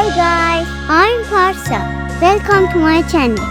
Hi guys, I'm Parsa. Welcome to my channel.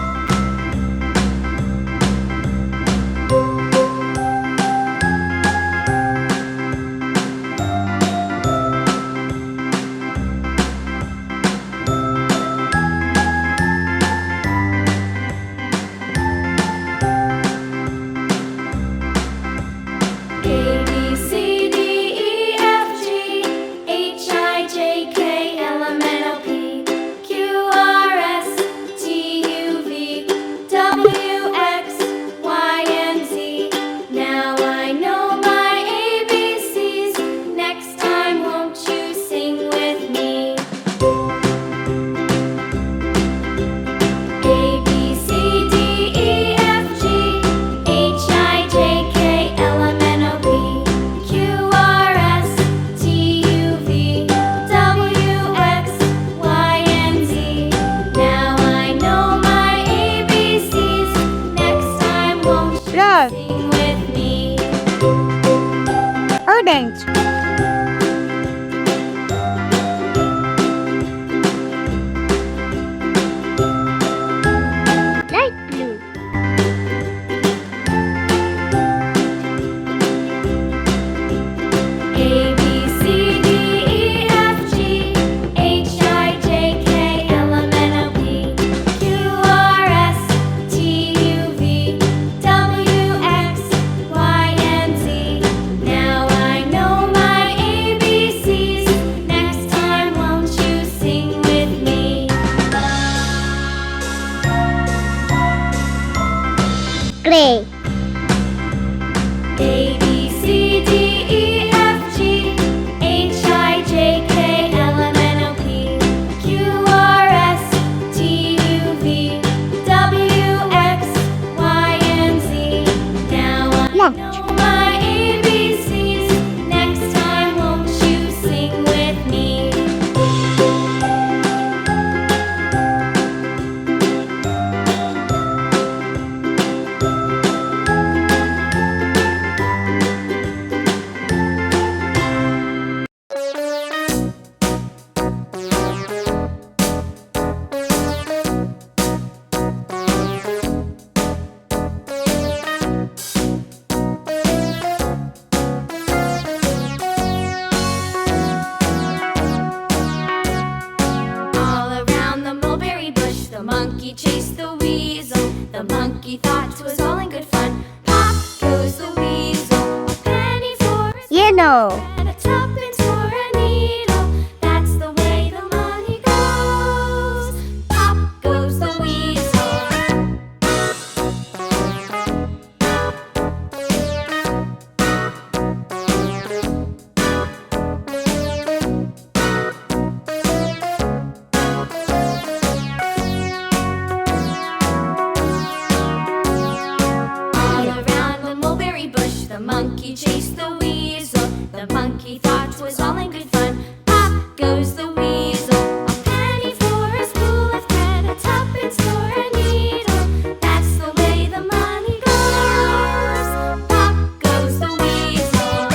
Sing with me. Orange. Light blue. A, B, C, D, E, F, G, H, I, J, K, L, M, N, O, P, Q, R, S, T, U, V, W, X, Y, and Z. Now I know my ABCs. Next time, won't you sing with me? Gray. A, B, C, D, E, F, G, H, I, J, K, L, M, N, O, P, Q, R, S, T, U, V, W, X, Y, and Z. Now I Lunch. know my ABCs. Next time, won't you sing with me? All around the mulberry bush, the monkey chased the weasel. The monkey thought 'twas all in good fun. Pop goes the weasel, a penny for his Yellow. and a tuppence for a needle. That's the way the money goes. Pop goes the weasel. All around the mulberry bush, the monkey chased the weasel. The monkey thought 'twas all in good fun. Pop goes the weasel, a penny for a spool of thread, a tuppence for a needle. That's the way the money goes. Pop goes the weasel.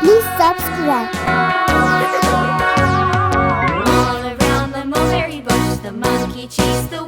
Please subscribe. All around the mulberry bush, the monkey chased the